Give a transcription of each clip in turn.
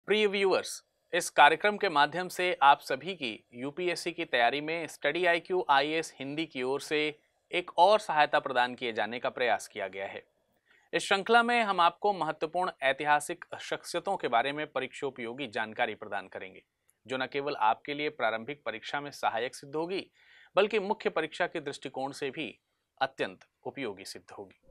प्रिय व्यूअर्स, इस कार्यक्रम के माध्यम से आप सभी की यूपीएससी की तैयारी में स्टडी आईक्यू आईएएस हिंदी की ओर से एक और सहायता प्रदान किए जाने का प्रयास किया गया है। इस श्रृंखला में हम आपको महत्वपूर्ण ऐतिहासिक शख्सियतों के बारे में परीक्षोपयोगी जानकारी प्रदान करेंगे, जो न केवल आपके लिए प्रारंभिक परीक्षा में सहायक सिद्ध होगी, बल्कि मुख्य परीक्षा के दृष्टिकोण से भी अत्यंत उपयोगी सिद्ध होगी।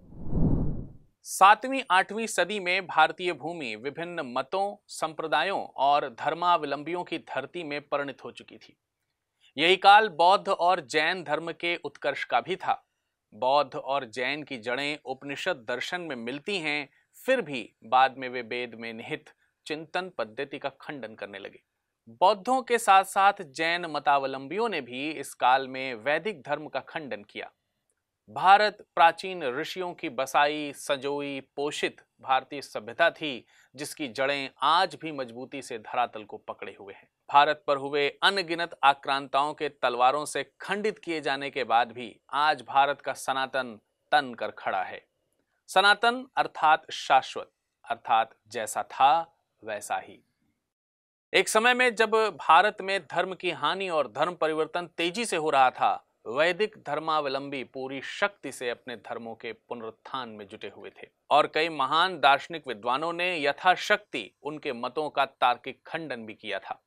7वीं 8वीं सदी में भारतीय भूमि विभिन्न मतों, संप्रदायों और धर्मावलंबियों की धरती में परिणत हो चुकी थी। यही काल बौद्ध और जैन धर्म के उत्कर्ष का भी था। बौद्ध और जैन की जड़ें उपनिषद दर्शन में मिलती हैं, फिर भी बाद में वे वेद में निहित चिंतन पद्धति का खंडन करने लगे। बौद्धों के साथ साथ जैन मतावलंबियों ने भी इस काल में वैदिक धर्म का खंडन किया। भारत प्राचीन ऋषियों की बसाई, सजोई, पोषित भारतीय सभ्यता थी, जिसकी जड़ें आज भी मजबूती से धरातल को पकड़े हुए हैं। भारत पर हुए अनगिनत आक्रांताओं के तलवारों से खंडित किए जाने के बाद भी आज भारत का सनातन तन कर खड़ा है। सनातन अर्थात शाश्वत, अर्थात जैसा था वैसा ही। एक समय में जब भारत में धर्म की हानि और धर्म परिवर्तन तेजी से हो रहा था, वैदिक धर्मावलंबी पूरी शक्ति से अपने धर्मों के पुनरुत्थान में जुटे हुए थे और कई महान दार्शनिक विद्वानों ने यथाशक्ति उनके मतों का तार्किक खंडन भी किया था।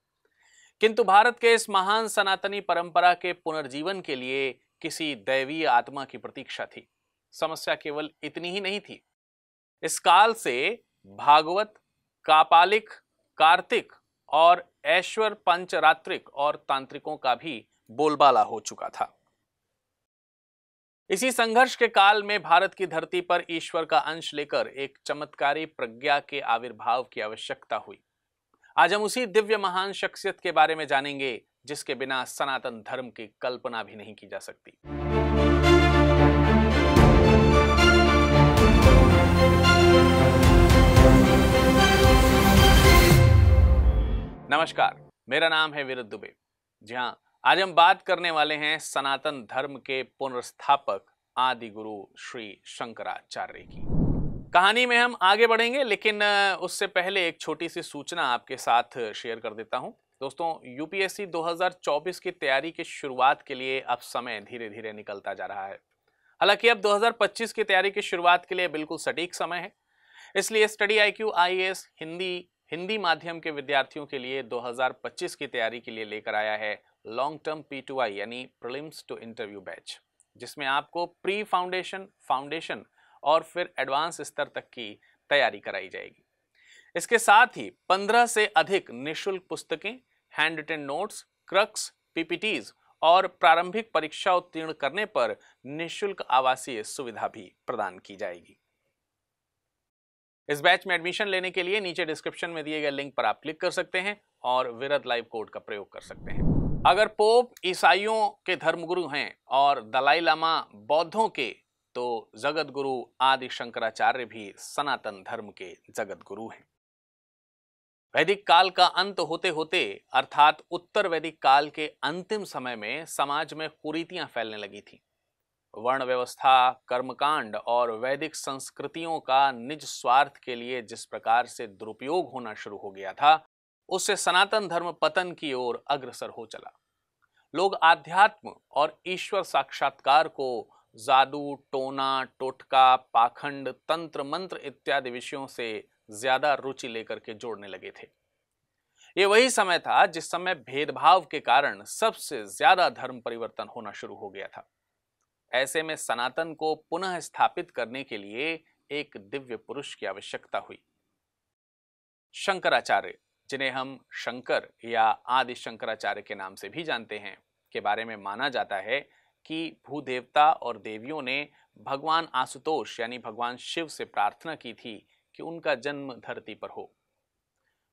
किंतु भारत के इस महान सनातनी परंपरा के पुनर्जीवन के लिए किसी दैवीय आत्मा की प्रतीक्षा थी। समस्या केवल इतनी ही नहीं थी। इस काल से भागवत, कापालिक, कार्तिक और ऐश्वर पंचरात्रिक और तांत्रिकों का भी बोलबाला हो चुका था। इसी संघर्ष के काल में भारत की धरती पर ईश्वर का अंश लेकर एक चमत्कारी प्रज्ञा के आविर्भाव की आवश्यकता हुई। आज हम उसी दिव्य महान शख्सियत के बारे में जानेंगे, जिसके बिना सनातन धर्म की कल्पना भी नहीं की जा सकती। नमस्कार, मेरा नाम है विरुद्ध दुबे। जी हाँ, आज हम बात करने वाले हैं सनातन धर्म के पुनर्स्थापक आदि गुरु श्री शंकराचार्य की। कहानी में हम आगे बढ़ेंगे, लेकिन उससे पहले एक छोटी सी सूचना आपके साथ शेयर कर देता हूं। दोस्तों, यूपीएससी 2024 की तैयारी की शुरुआत के लिए अब समय धीरे धीरे निकलता जा रहा है। हालांकि अब 2025 की तैयारी की शुरुआत के लिए बिल्कुल सटीक समय है। इसलिए स्टडी आईक्यू आईएएस हिंदी माध्यम के विद्यार्थियों के लिए 2025 की तैयारी के लिए लेकर आया है लॉन्ग टर्म P2I यानी प्रीलिम्स टू इंटरव्यू बैच, जिसमें आपको प्री फाउंडेशन, फाउंडेशन और फिर एडवांस स्तर तक की तैयारी कराई जाएगी। इसके साथ ही 15 से अधिक निःशुल्क पुस्तकें, handwritten notes, crux, PPTs और प्रारंभिक परीक्षा उत्तीर्ण करने पर निःशुल्क आवासीय सुविधा भी प्रदान की जाएगी। इस बैच में एडमिशन लेने के लिए नीचे डिस्क्रिप्शन में दिए गए लिंक पर आप क्लिक कर सकते हैं और विरद लाइव कोड का प्रयोग कर सकते हैं। अगर पोप ईसाइयों के धर्मगुरु हैं और दलाई लामा बौद्धों के, तो जगत गुरु आदि शंकराचार्य भी सनातन धर्म के जगत गुरु हैं। वैदिक काल का अंत होते होते, अर्थात उत्तर वैदिक काल के अंतिम समय में समाज में कुरीतियां फैलने लगी थी। वर्ण व्यवस्था, कर्मकांड और वैदिक संस्कृतियों का निज स्वार्थ के लिए जिस प्रकार से दुरुपयोग होना शुरू हो गया था, उससे सनातन धर्म पतन की ओर अग्रसर हो चला। लोग आध्यात्म और ईश्वर साक्षात्कार को जादू, टोना, टोटका, पाखंड, तंत्र मंत्र इत्यादि विषयों से ज्यादा रुचि लेकर के जोड़ने लगे थे। ये वही समय था जिस समय भेदभाव के कारण सबसे ज्यादा धर्म परिवर्तन होना शुरू हो गया था। ऐसे में सनातन को पुनः स्थापित करने के लिए एक दिव्य पुरुष की आवश्यकता हुई। शंकराचार्य, जिन्हें हम शंकर या आदि शंकराचार्य के नाम से भी जानते हैं, के बारे में माना जाता है कि भूदेवता और देवियों ने भगवान आशुतोष यानी भगवान शिव से प्रार्थना की थी कि उनका जन्म धरती पर हो।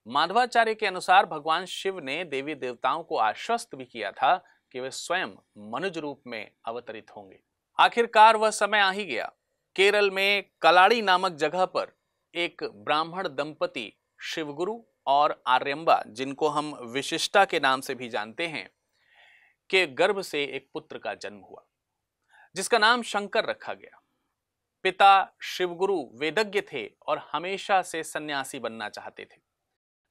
माधवाचार्य के अनुसार भगवान शिव ने देवी देवताओं को आश्वस्त भी किया था कि वे स्वयं मनुज रूप में अवतरित होंगे। आखिरकार वह समय आ ही गया। केरल में कलाड़ी नामक जगह पर एक ब्राह्मण दंपति शिवगुरु और आर्यम्बा, जिनको हम विशिष्टा के नाम से भी जानते हैं, के गर्भ से एक पुत्र का जन्म हुआ, जिसका नाम शंकर रखा गया। पिता शिवगुरु वेदज्ञ थे और हमेशा से सन्यासी बनना चाहते थे।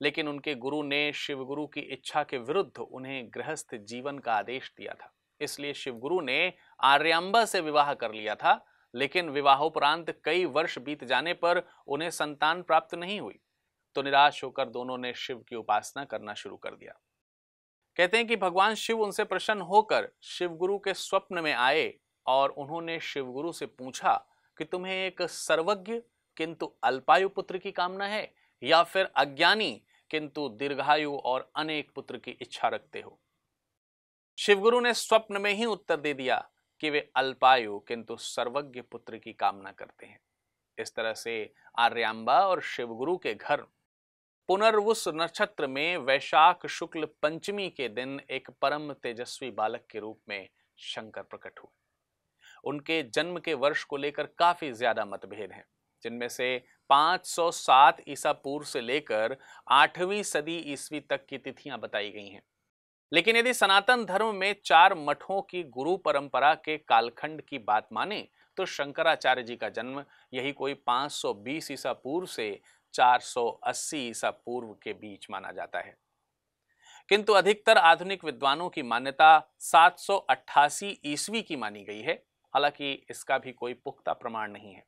लेकिन उनके गुरु ने शिवगुरु की इच्छा के विरुद्ध उन्हें गृहस्थ जीवन का आदेश दिया था। इसलिए शिवगुरु ने आर्यांबा से विवाह कर लिया था, लेकिन विवाहोपरांत कई वर्ष बीत जाने पर उन्हें संतान प्राप्त नहीं हुई। तो निराश होकर दोनों ने शिव की उपासना करना शुरू कर दिया। कहते हैं कि भगवान शिव उनसे प्रसन्न होकर शिवगुरु के स्वप्न में आए और उन्होंने शिवगुरु से पूछा कि तुम्हें एक सर्वज्ञ किंतु अल्पायु पुत्र की कामना है या फिर अज्ञानी किंतु दीर्घायु और अनेक पुत्र की इच्छा रखते हो। शिवगुरु ने स्वप्न में ही उत्तर दे दिया कि वे अल्पायु किंतु सर्वज्ञ पुत्र की कामना करते हैं। इस तरह से आर्यांबा और शिवगुरु के घर पुनर्वसु नक्षत्र में वैशाख शुक्ल पंचमी के दिन एक परम तेजस्वी बालक के रूप में शंकर प्रकट हुए। उनके जन्म के वर्ष को लेकर काफी ज्यादा मतभेद हैं, जिनमें से 507 ईसा पूर्व से लेकर 8वीं सदी ईस्वी तक की तिथियां बताई गई हैं। लेकिन यदि सनातन धर्म में 4 मठों की गुरु परंपरा के कालखंड की बात माने तो शंकराचार्य जी का जन्म यही कोई 520 ईसा पूर्व से 480 ईसा पूर्व के बीच माना जाता है। किंतु अधिकतर आधुनिक विद्वानों की मान्यता 788 ईस्वी की मानी गई है। हालांकि इसका भी कोई पुख्ता प्रमाण नहीं है।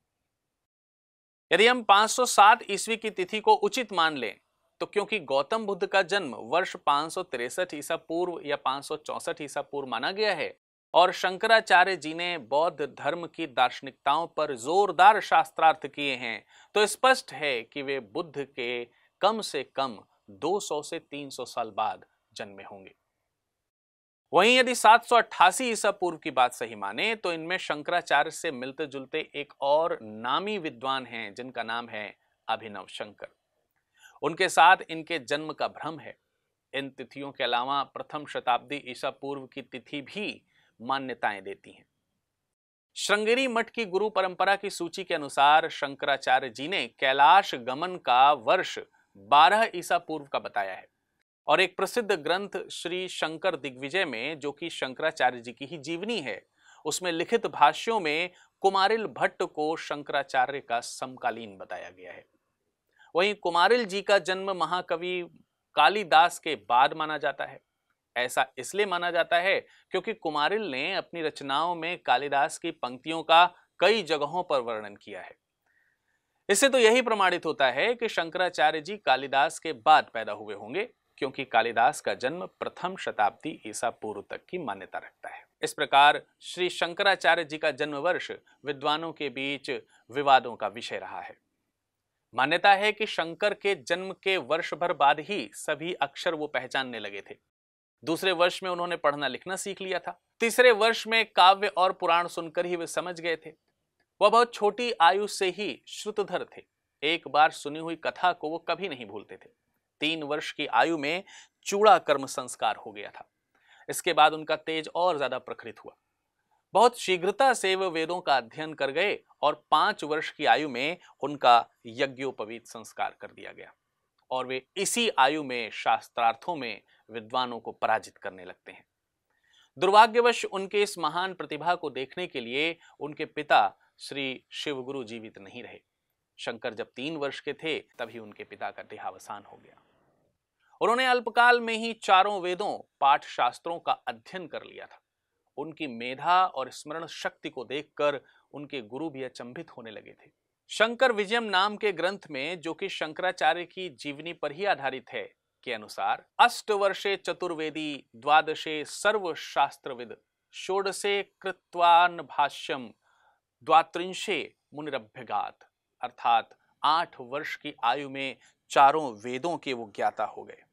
यदि हम 507 ईस्वी की तिथि को उचित मान लें तो क्योंकि गौतम बुद्ध का जन्म वर्ष 563 ईसा पूर्व या 564 ईसा पूर्व माना गया है और शंकराचार्य जी ने बौद्ध धर्म की दार्शनिकताओं पर जोरदार शास्त्रार्थ किए हैं, तो स्पष्ट है कि वे बुद्ध के कम से कम 200 से 300 साल बाद जन्मे होंगे। वहीं यदि 788 ईसा पूर्व की बात सही माने तो इनमें शंकराचार्य से मिलते जुलते एक और नामी विद्वान हैं जिनका नाम है अभिनव शंकर। उनके साथ इनके जन्म का भ्रम है। इन तिथियों के अलावा प्रथम शताब्दी ईसा पूर्व की तिथि भी मान्यताएं देती हैं। श्रृंगेरी मठ की गुरु परंपरा की सूची के अनुसार शंकराचार्य जी ने कैलाश गमन का वर्ष 12 ईसा पूर्व का बताया है और एक प्रसिद्ध ग्रंथ श्री शंकर दिग्विजय में, जो कि शंकराचार्य जी की ही जीवनी है, उसमें लिखित भाष्यों में कुमारिल भट्ट को शंकराचार्य का समकालीन बताया गया है। वहीं कुमारिल जी का जन्म महाकवि कालिदास के बाद माना जाता है। ऐसा इसलिए माना जाता है क्योंकि कुमारिल ने अपनी रचनाओं में कालिदास की पंक्तियों का कई जगहों पर वर्णन किया है। इससे तो यही प्रमाणित होता है कि शंकराचार्य जी कालिदास के बाद पैदा हुए होंगे, क्योंकि कालिदास का जन्म प्रथम शताब्दी ईसा पूर्व तक की मान्यता रखता है। इस प्रकार श्री शंकराचार्य जी का जन्म वर्ष विद्वानों के बीच विवादों का विषय रहा है। मान्यता है कि शंकर के जन्म के वर्ष भर बाद ही सभी अक्षर वो पहचानने लगे थे। दूसरे वर्ष में उन्होंने पढ़ना लिखना सीख लिया था। तीसरे वर्ष में काव्य और पुराण सुनकर ही वे समझ गए थे। वह बहुत छोटी आयु से ही श्रुतधर थे। एक बार सुनी हुई कथा को वो कभी नहीं भूलते थे। 3 वर्ष की आयु में चूड़ा कर्म संस्कार हो गया था। इसके बाद उनका तेज और ज्यादा प्रखरित हुआ। बहुत शीघ्रता से वे वेदों का अध्ययन कर गए और 5 वर्ष की आयु में उनका यज्ञोपवीत संस्कार कर दिया गया और वे इसी आयु में शास्त्रार्थों में विद्वानों को पराजित करने लगते हैं। दुर्भाग्यवश उनके इस महान प्रतिभा को देखने के लिए उनके पिता श्री शिवगुरु जीवित नहीं रहे। शंकर जब 3 वर्ष के थे तभी उनके पिता का देहावसान हो गया। उन्होंने अल्पकाल में ही चारों वेदों पाठ शास्त्रों का अध्ययन कर लिया था। उनकी मेधा और स्मरण शक्ति को देखकर उनके गुरु भी अचंभित होने लगे थे। शंकर विजयम नाम के ग्रंथ में, जो कि शंकराचार्य की जीवनी पर ही आधारित है, के अनुसार 8 वर्षे चतुर्वेदी, 12 सर्वशास्त्रविद, 16 कृत्वान भाष्यम, 32 मुनिरभ्यगात, अर्थात 8 वर्ष की आयु में चारों वेदों के वो ज्ञाता हो गए।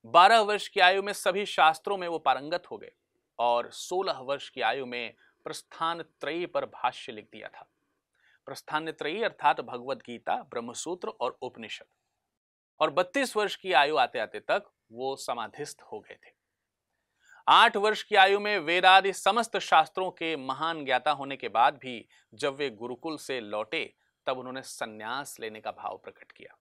12 वर्ष की आयु में सभी शास्त्रों में वो पारंगत हो गए और 16 वर्ष की आयु में प्रस्थान त्रयी पर भाष्य लिख दिया था। प्रस्थान त्रयी अर्थात भगवद गीता, ब्रह्मसूत्र और उपनिषद। और 32 वर्ष की आयु आते आते तक वो समाधिस्थ हो गए थे। 8 वर्ष की आयु में वेदादि समस्त शास्त्रों के महान ज्ञाता होने के बाद भी जब वे गुरुकुल से लौटे तब उन्होंने संन्यास लेने का भाव प्रकट किया।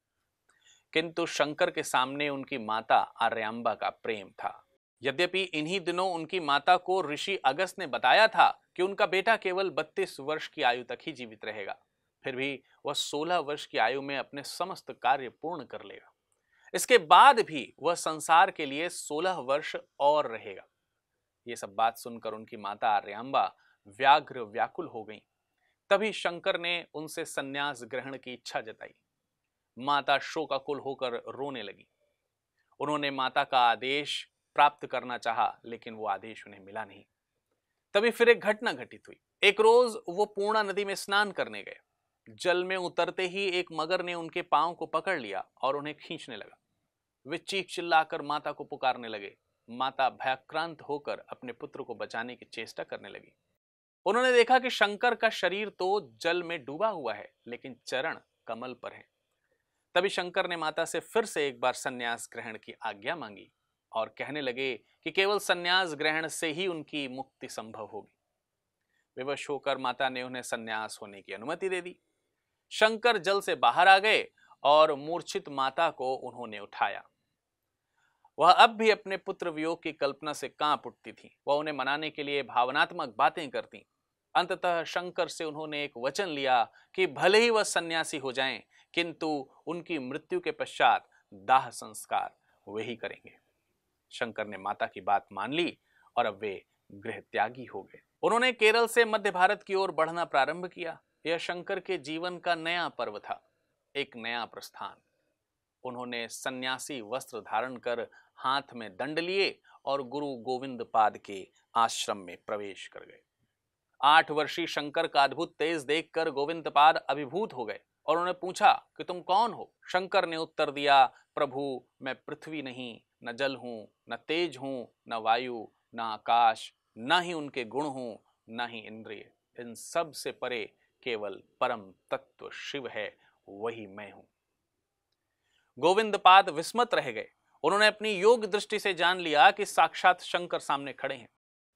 किंतु शंकर के सामने उनकी माता आर्यांबा का प्रेम था। यद्यपि इन्हीं दिनों उनकी माता को ऋषि अगस्त ने बताया था कि उनका बेटा केवल 32 वर्ष की आयु तक ही जीवित रहेगा, फिर भी वह 16 वर्ष की आयु में अपने समस्त कार्य पूर्ण कर लेगा। इसके बाद भी वह संसार के लिए 16 वर्ष और रहेगा। ये सब बात सुनकर उनकी माता आर्यांबा व्याग्र व्याकुल हो गई। तभी शंकर ने उनसे संन्यास ग्रहण की इच्छा जताई। माता शोकाकुल होकर रोने लगी। उन्होंने माता का आदेश प्राप्त करना चाहा, लेकिन वो आदेश उन्हें मिला नहीं। तभी फिर एक घटना घटित हुई। एक रोज वो पूर्णा नदी में स्नान करने गए। जल में उतरते ही एक मगर ने उनके पांव को पकड़ लिया और उन्हें खींचने लगा। वे चीख चिल्लाकर माता को पुकारने लगे। माता भयाक्रांत होकर अपने पुत्र को बचाने की चेष्टा करने लगी। उन्होंने देखा कि शंकर का शरीर तो जल में डूबा हुआ है, लेकिन चरण कमल पर है। तभी शंकर ने माता से फिर से एक बार संन्यास ग्रहण की आज्ञा मांगी और कहने लगे कि केवल संन्यास ग्रहण से ही उनकी मुक्ति संभव होगी। विवश होकर माता ने उन्हें संन्यास होने की अनुमति दे दी। शंकर जल से बाहर आ गए और मूर्छित माता को उन्होंने उठाया। वह अब भी अपने पुत्र वियोग की कल्पना से कांप उठती थी। वह उन्हें मनाने के लिए भावनात्मक बातें करती। अंततः शंकर से उन्होंने एक वचन लिया कि भले ही वह सन्यासी हो जाएं, किंतु उनकी मृत्यु के पश्चात दाह संस्कार वे ही करेंगे। शंकर ने माता की बात मान ली और अब वे गृह त्यागी हो गए। उन्होंने केरल से मध्य भारत की ओर बढ़ना प्रारंभ किया। यह शंकर के जीवन का नया पर्व था, एक नया प्रस्थान। उन्होंने सन्यासी वस्त्र धारण कर हाथ में दंड लिए और गुरु गोविंद पाद के आश्रम में प्रवेश कर गए। 8 वर्षीय शंकर का अद्भुत तेज देखकर गोविंद पाद अभिभूत हो गए और उन्होंने पूछा कि तुम कौन हो? शंकर ने उत्तर दिया, प्रभु मैं पृथ्वी नहीं, न जल हूं, न तेज हूं, न वायु, न आकाश, न ही उनके गुण हूं, न ही इंद्रिय। इन सब से परे केवल परम तत्व शिव है, वही मैं हूं। गोविंद पाद विस्मत रह गए। उन्होंने अपनी योग दृष्टि से जान लिया कि साक्षात शंकर सामने खड़े हैं।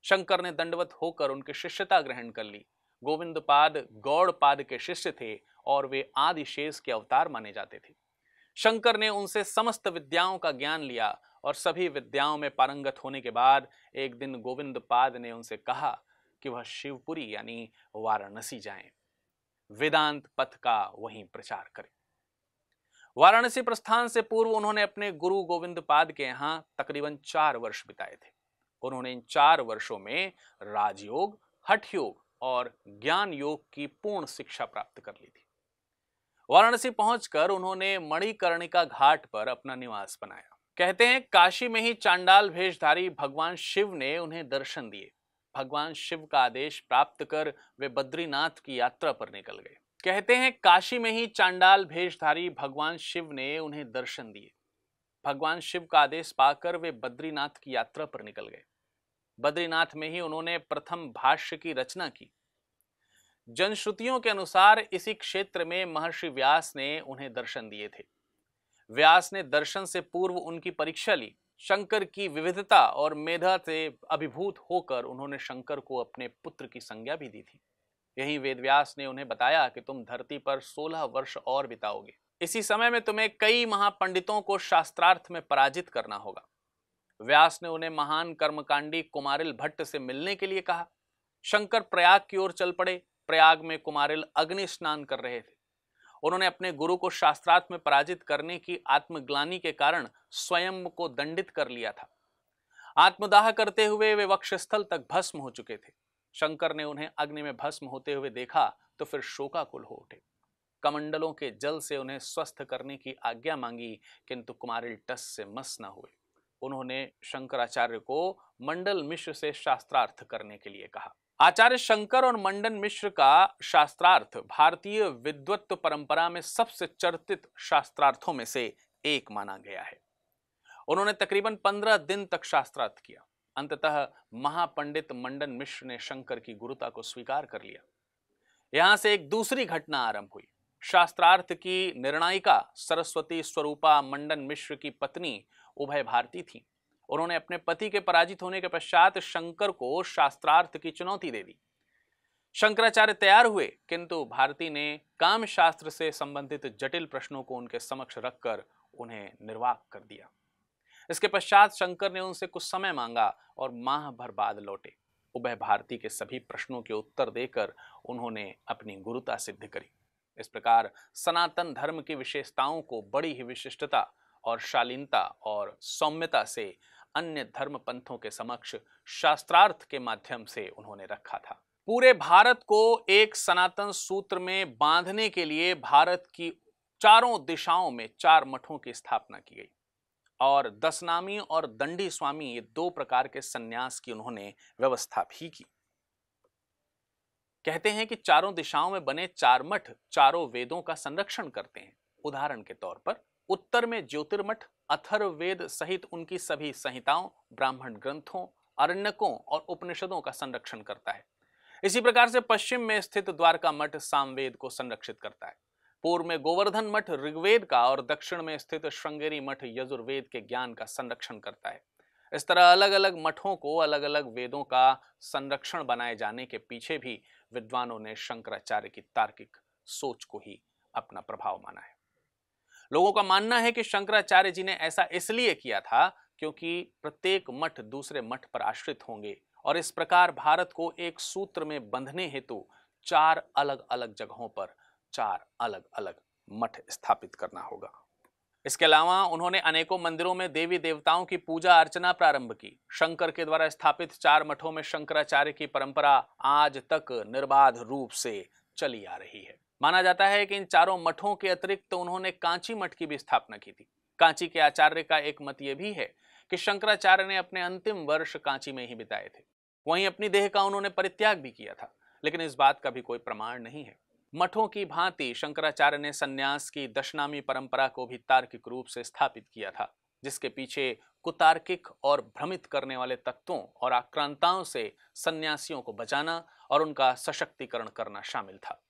शंकर ने दंडवत होकर उनकी शिष्यता ग्रहण कर ली। गोविंद पाद गौड़ पाद के शिष्य थे और वे आदिशेष के अवतार माने जाते थे। शंकर ने उनसे समस्त विद्याओं का ज्ञान लिया और सभी विद्याओं में पारंगत होने के बाद एक दिन गोविंद पाद ने उनसे कहा कि वह शिवपुरी यानी वाराणसी जाएं, वेदांत पथ का वहीं प्रचार करें। वाराणसी प्रस्थान से पूर्व उन्होंने अपने गुरु गोविंद पाद के यहां तकरीबन 4 वर्ष बिताए थे। उन्होंने इन 4 वर्षों में राजयोग, हठ योग और ज्ञान योग की पूर्ण शिक्षा प्राप्त कर ली थी। वाराणसी पहुंचकर उन्होंने मणिकर्णिका घाट पर अपना निवास बनाया। कहते हैं काशी में ही चांडाल भेषधारी भगवान शिव ने उन्हें दर्शन दिए। भगवान शिव का आदेश प्राप्त कर वे बद्रीनाथ की यात्रा पर निकल गए। कहते हैं काशी में ही चांडाल भेषधारी भगवान शिव ने उन्हें दर्शन दिए। भगवान शिव का आदेश पाकर वे बद्रीनाथ की यात्रा पर निकल गए। बद्रीनाथ में ही उन्होंने प्रथम भाष्य की रचना की। जनश्रुतियों के अनुसार इसी क्षेत्र में महर्षि व्यास ने उन्हें दर्शन दिए थे। व्यास ने दर्शन से पूर्व उनकी परीक्षा ली। शंकर की विविधता और मेधा से अभिभूत होकर उन्होंने शंकर को अपने पुत्र की संज्ञा भी दी थी। यही वेदव्यास ने उन्हें बताया कि तुम धरती पर 16 वर्ष और बिताओगे। इसी समय में तुम्हें कई महापंडितों को शास्त्रार्थ में पराजित करना होगा। व्यास ने उन्हें महान कर्मकांडी कुमारिल भट्ट से मिलने के लिए कहा। शंकर प्रयाग की ओर चल पड़े। प्रयाग में कुमारिल अग्नि स्नान कर रहे थे। उन्होंने अपने गुरु को शास्त्रार्थ में पराजित करने की आत्मग्लानि के कारण स्वयं को दंडित कर लिया था। आत्मदाह करते हुए वे वक्षस्थल तक भस्म हो चुके थे। शंकर ने उन्हें अग्नि में भस्म होते हुए देखा तो फिर शोकाकुल हो उठे। कमंडलों के जल से उन्हें स्वस्थ करने की आज्ञा मांगी, किंतु कुमारिल टस से मस न हुए। उन्होंने शंकराचार्य को मंडल मिश्र से शास्त्रार्थ करने के लिए कहा। आचार्य शंकर और मंडन मिश्र का शास्त्रार्थ भारतीय विद्वत्व परंपरा में सबसे चर्चित शास्त्रार्थों में से एक माना गया है। उन्होंने तकरीबन 15 दिन तक शास्त्रार्थ किया। अंततः महापंडित मंडन मिश्र ने शंकर की गुरुता को स्वीकार कर लिया। यहां से एक दूसरी घटना आरंभ हुई। शास्त्रार्थ की निर्णायिका सरस्वती स्वरूपा मंडन मिश्र की पत्नी उभय भारती थी। उन्होंने अपने पति के पराजित होने के पश्चात शंकर को शास्त्रार्थ की चुनौती दे दी। शंकराचार्य तैयार हुए, किंतु भारती ने काम शास्त्र से संबंधित जटिल प्रश्नों को उनके समक्ष रखकर उन्हें निर्वाक कर दिया। इसके पश्चात शंकर ने उनसे कुछ समय मांगा और माह भर बाद लौटे। उभय भारती के सभी प्रश्नों के उत्तर देकर उन्होंने अपनी गुरुता सिद्ध करी। इस प्रकार सनातन धर्म की विशेषताओं को बड़ी ही विशिष्टता और शालीनता और सौम्यता से अन्य धर्म पंथों के समक्ष शास्त्रार्थ के माध्यम से उन्होंने रखा था। पूरे भारत को एक सनातन सूत्र में बांधने के लिए भारत की चारों दिशाओं में 4 मठों की स्थापना की गई और दशनामी और दंडी स्वामी, ये 2 प्रकार के सन्यास की उन्होंने व्यवस्था भी की। कहते हैं कि चारों दिशाओं में बने 4 मठ चारों वेदों का संरक्षण करते हैं। उदाहरण के तौर पर उत्तर में ज्योतिर्मठ अथर्ववेद सहित उनकी सभी संहिताओं, ब्राह्मण ग्रंथों, अरण्यकों और उपनिषदों का संरक्षण करता है। इसी प्रकार से पश्चिम में स्थित द्वारका मठ सामवेद को संरक्षित करता है। पूर्व में गोवर्धन मठ ऋग्वेद का और दक्षिण में स्थित श्रृंगेरी मठ यजुर्वेद के ज्ञान का संरक्षण करता है। इस तरह अलग अलग मठों को अलग अलग वेदों का संरक्षण बनाए जाने के पीछे भी विद्वानों ने शंकराचार्य की तार्किक सोच को ही अपना प्रभाव माना है। लोगों का मानना है कि शंकराचार्य जी ने ऐसा इसलिए किया था क्योंकि प्रत्येक मठ दूसरे मठ पर आश्रित होंगे और इस प्रकार भारत को एक सूत्र में बंधने हेतु 4 अलग अलग जगहों पर 4 अलग अलग मठ स्थापित करना होगा। इसके अलावा उन्होंने अनेकों मंदिरों में देवी देवताओं की पूजा अर्चना प्रारंभ की। शंकर के द्वारा स्थापित 4 मठों में शंकराचार्य की परंपरा आज तक निर्बाध रूप से चली आ रही है। माना जाता है कि इन चारों मठों के अतिरिक्त उन्होंने कांची मठ की भी स्थापना की थी। कांची के आचार्य का एक मत यह भी है कि शंकराचार्य ने अपने अंतिम वर्ष कांची में ही बिताए थे। वहीं अपनी देह का उन्होंने परित्याग भी किया था, लेकिन इस बात का भी कोई प्रमाण नहीं है। मठों की भांति शंकराचार्य ने सन्यास की दशनामी परंपरा को भी तार्किक रूप से स्थापित किया था, जिसके पीछे कुतार्किक और भ्रमित करने वाले तत्वों और आक्रांताओं से सन्यासियों को बचाना और उनका सशक्तिकरण करना शामिल था।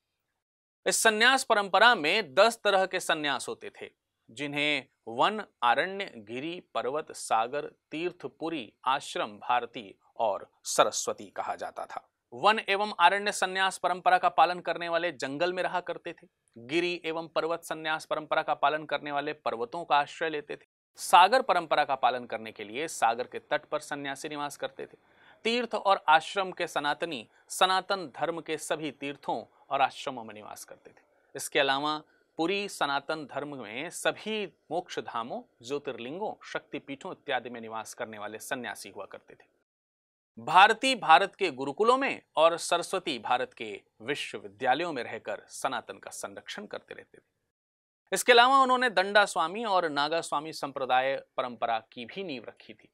इस सन्यास परंपरा में 10 तरह के सन्यास होते थे, जिन्हें वन, आरण्य, गिरि, पर्वत, सागर, तीर्थ, पुरी, आश्रम, भारती और सरस्वती कहा जाता था। वन एवं आरण्य सन्यास परंपरा का पालन करने वाले जंगल में रहा करते थे। गिरि एवं पर्वत सन्यास परंपरा का पालन करने वाले पर्वतों का आश्रय लेते थे। सागर परंपरा का पालन करने के लिए सागर के तट पर सन्यासी निवास करते थे। तीर्थ और आश्रम के सनातनी सनातन धर्म के सभी तीर्थों और आश्रमों में निवास करते थे। इसके अलावा पुरी सनातन धर्म में सभी मोक्ष धामों, ज्योतिर्लिंगों, शक्तिपीठों इत्यादि में निवास करने वाले सन्यासी हुआ करते थे। भारती भारत के गुरुकुलों में और सरस्वती भारत के विश्वविद्यालयों में रहकर सनातन का संरक्षण करते रहते थे। इसके अलावा उन्होंने दंडा स्वामी और नागा स्वामी संप्रदाय परंपरा की भी नींव रखी थी।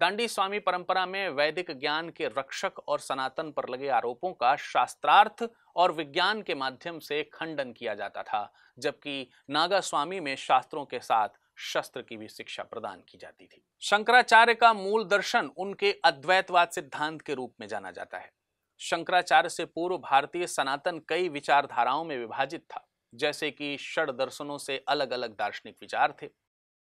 दांडी स्वामी परंपरा में वैदिक ज्ञान के रक्षक और सनातन पर लगे आरोपों का शास्त्रार्थ और विज्ञान के माध्यम से खंडन किया जाता था, जबकि नागा स्वामी में शास्त्रों के साथ शस्त्र की भी शिक्षा प्रदान की जाती थी। शंकराचार्य का मूल दर्शन उनके अद्वैतवाद सिद्धांत के रूप में जाना जाता है। शंकराचार्य से पूर्व भारतीय सनातन कई विचारधाराओं में विभाजित था, जैसे कि षड दर्शनों से अलग अलग दार्शनिक विचार थे।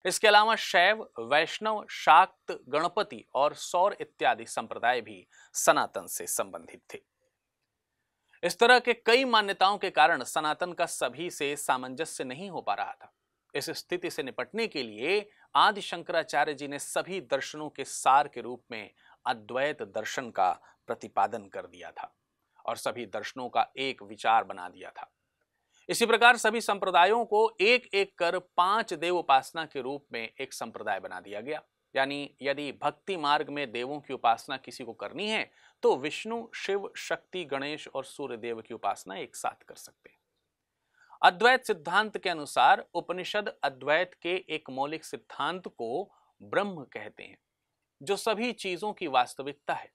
इसके अलावा शैव, वैष्णव, शाक्त, गणपति और सौर इत्यादि संप्रदाय भी सनातन से संबंधित थे। इस तरह के कई मान्यताओं के कारण सनातन का सभी से सामंजस्य नहीं हो पा रहा था। इस स्थिति से निपटने के लिए आदि शंकराचार्य जी ने सभी दर्शनों के सार के रूप में अद्वैत दर्शन का प्रतिपादन कर दिया था और सभी दर्शनों का एक विचार बना दिया था। इसी प्रकार सभी संप्रदायों को एक एक कर 5 देव उपासना के रूप में एक संप्रदाय बना दिया गया। यानी यदि भक्ति मार्ग में देवों की उपासना किसी को करनी है तो विष्णु, शिव, शक्ति, गणेश और सूर्य देव की उपासना एक साथ कर सकते हैं। अद्वैत सिद्धांत के अनुसार उपनिषद अद्वैत के एक मौलिक सिद्धांत को ब्रह्म कहते हैं, जो सभी चीजों की वास्तविकता है।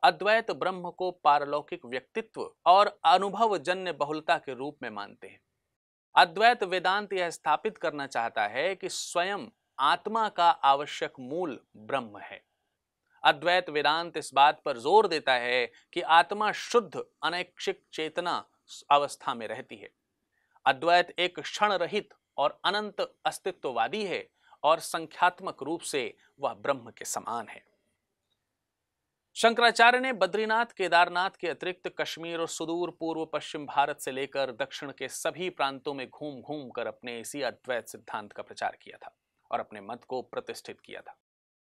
अद्वैत ब्रह्म को पारलौकिक व्यक्तित्व और अनुभवजन्य बहुलता के रूप में मानते हैं। अद्वैत वेदांत यह स्थापित करना चाहता है कि स्वयं आत्मा का आवश्यक मूल ब्रह्म है। अद्वैत वेदांत इस बात पर जोर देता है कि आत्मा शुद्ध अनैच्छिक चेतना अवस्था में रहती है। अद्वैत एक क्षण रहित और अनंत अस्तित्ववादी है और संख्यात्मक रूप से वह ब्रह्म के समान है। शंकराचार्य ने बद्रीनाथ, केदारनाथ के अतिरिक्त कश्मीर और सुदूर पूर्व पश्चिम भारत से लेकर दक्षिण के सभी प्रांतों में घूम घूम कर अपने इसी अद्वैत सिद्धांत का प्रचार किया था और अपने मत को प्रतिष्ठित किया था।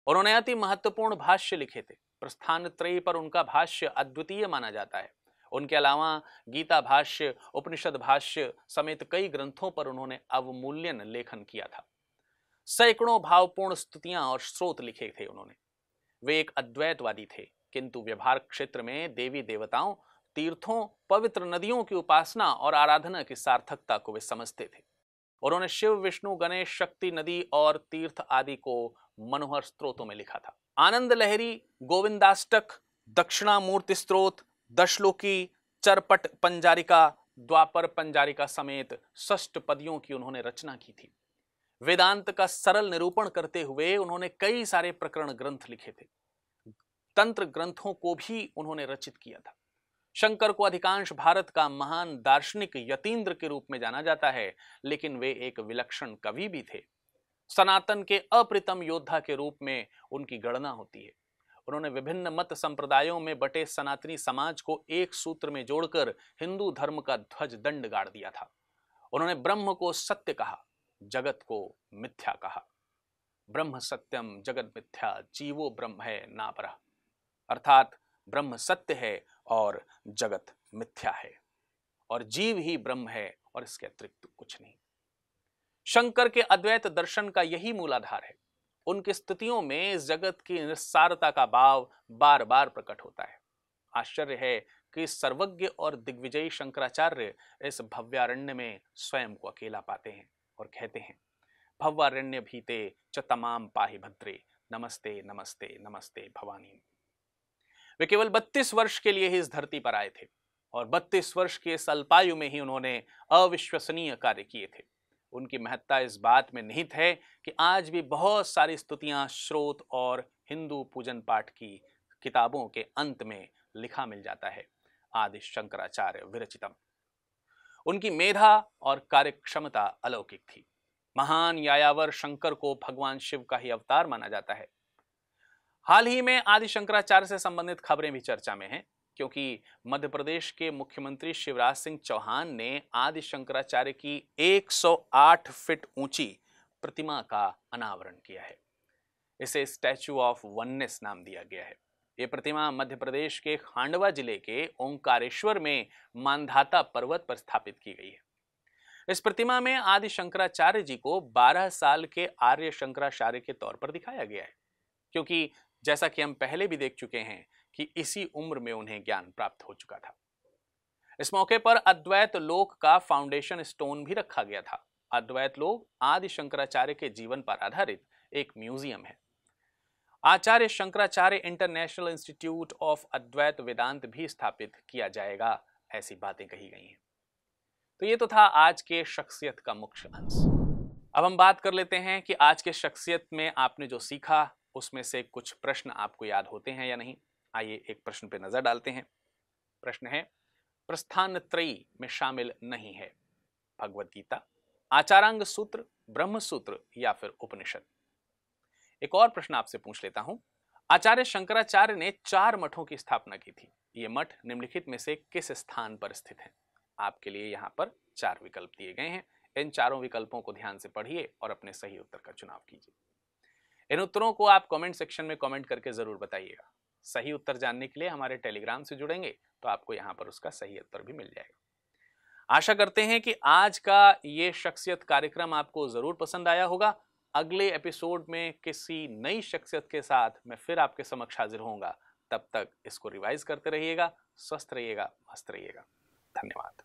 उन्होंने अति महत्वपूर्ण भाष्य लिखे थे। प्रस्थान त्रयी पर उनका भाष्य अद्वितीय माना जाता है। उनके अलावा गीता भाष्य, उपनिषद भाष्य समेत कई ग्रंथों पर उन्होंने अवमूल्यन लेखन किया था। सैकड़ों भावपूर्ण स्तुतियां और स्रोत लिखे थे उन्होंने। वे एक अद्वैतवादी थे, किंतु व्यवहार क्षेत्र में देवी देवताओं, तीर्थों, पवित्र नदियों की उपासना और आराधना की सार्थकता को वे समझते थे। उन्होंने शिव, विष्णु, गणेश, शक्ति, नदी और तीर्थ आदि को मनोहर स्त्रोतों में लिखा था। आनंद लहरी, गोविंदाष्टक, दक्षिणामूर्ति स्त्रोत, दशलोकी, चरपट पंजारिका, द्वापर पंजारिका समेत षष्टपदियों की उन्होंने रचना की थी। वेदांत का सरल निरूपण करते हुए उन्होंने कई सारे प्रकरण ग्रंथ लिखे थे। तंत्र ग्रंथों को भी उन्होंने रचित किया था। शंकर को अधिकांश भारत का महान दार्शनिक यतीन्द्र के रूप में जाना जाता है, लेकिन वे एक विलक्षण कवि भी थे। सनातन के अप्रतिम योद्धा के रूप में उनकी गणना होती है। उन्होंने विभिन्न मत संप्रदायों में बटे सनातनी समाज को एक सूत्र में जोड़कर हिंदू धर्म का ध्वज दंड गाड़ दिया था। उन्होंने ब्रह्म को सत्य कहा, जगत को मिथ्या कहा। ब्रह्म सत्यम जगत मिथ्या, जीवो ब्रह्म है नापरः, अर्थात ब्रह्म सत्य है और जगत मिथ्या है और जीव ही ब्रह्म है और इसके अतिरिक्त कुछ नहीं। शंकर के अद्वैत दर्शन का यही मूलाधार है। उनकी स्तुतियों में इस जगत की निस्सारता का भाव बार बार प्रकट होता है। आश्चर्य है कि सर्वज्ञ और दिग्विजयी शंकराचार्य इस भव्यारण्य में स्वयं को अकेला पाते हैं और कहते हैं, भव्यारण्य भीते च तमाम पाहि भद्रे, नमस्ते नमस्ते नमस्ते भवानी। वे केवल 32 वर्ष के लिए ही इस धरती पर आए थे और 32 वर्ष के इस अल्पायु में ही उन्होंने अविश्वसनीय कार्य किए थे। उनकी महत्ता इस बात में निहित है कि आज भी बहुत सारी स्तुतियां, स्रोत और हिंदू पूजन पाठ की किताबों के अंत में लिखा मिल जाता है, आदि शंकराचार्य विरचितम। उनकी मेधा और कार्यक्षमता अलौकिक थी। महान यायावर शंकर को भगवान शिव का ही अवतार माना जाता है। हाल ही में आदि शंकराचार्य से संबंधित खबरें भी चर्चा में हैं, क्योंकि मध्य प्रदेश के मुख्यमंत्री शिवराज सिंह चौहान ने आदि शंकराचार्य की 108 फीट ऊंची प्रतिमा का अनावरण किया है। इसे स्टैच्यू ऑफ वननेस नाम दिया गया है। ये प्रतिमा मध्य प्रदेश के खांडवा जिले के ओंकारेश्वर में मानधाता पर्वत पर स्थापित की गई है। इस प्रतिमा में आदि शंकराचार्य जी को 12 साल के आर्य शंकराचार्य के तौर पर दिखाया गया है, क्योंकि जैसा कि हम पहले भी देख चुके हैं कि इसी उम्र में उन्हें ज्ञान प्राप्त हो चुका था। इस मौके पर अद्वैत लोक का फाउंडेशन स्टोन भी रखा गया था। अद्वैत लोक आदि शंकराचार्य के जीवन पर आधारित एक म्यूजियम है। आचार्य शंकराचार्य इंटरनेशनल इंस्टीट्यूट ऑफ अद्वैत वेदांत भी स्थापित किया जाएगा, ऐसी बातें कही गई हैं। तो ये तो था आज के शख्सियत का मुख्य अंश। अब हम बात कर लेते हैं कि आज के शख्सियत में आपने जो सीखा उसमें से कुछ प्रश्न आपको याद होते हैं या नहीं। आइए एक प्रश्न पे नजर डालते हैं। प्रश्न है, प्रस्थान त्रयी में शामिल नहीं है भगवत गीता, आचारांग सूत्र, ब्रह्म सूत्र या फिर उपनिषद। एक और प्रश्न आपसे पूछ लेता हूं। आचार्य शंकराचार्य ने 4 मठों की स्थापना की थी। ये मठ निम्नलिखित में से किस स्थान पर स्थित है? आपके लिए यहाँ पर 4 विकल्प दिए गए हैं। इन चारों विकल्पों को ध्यान से पढ़िए और अपने सही उत्तर का चुनाव कीजिए। इन उत्तरों को आप कमेंट सेक्शन में कमेंट करके जरूर बताइएगा। सही उत्तर जानने के लिए हमारे टेलीग्राम से जुड़ेंगे तो आपको यहाँ पर उसका सही उत्तर भी मिल जाएगा। आशा करते हैं कि आज का ये शख्सियत कार्यक्रम आपको जरूर पसंद आया होगा। अगले एपिसोड में किसी नई शख्सियत के साथ मैं फिर आपके समक्ष हाजिर होऊंगा। तब तक इसको रिवाइज करते रहिएगा। स्वस्थ रहिएगा, मस्त रहिएगा। धन्यवाद।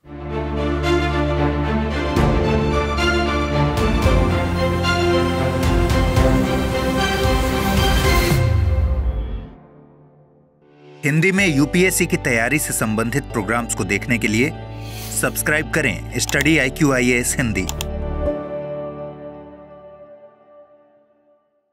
हिंदी में यूपीएससी की तैयारी से संबंधित प्रोग्राम्स को देखने के लिए सब्सक्राइब करें स्टडी IQ IAS हिंदी।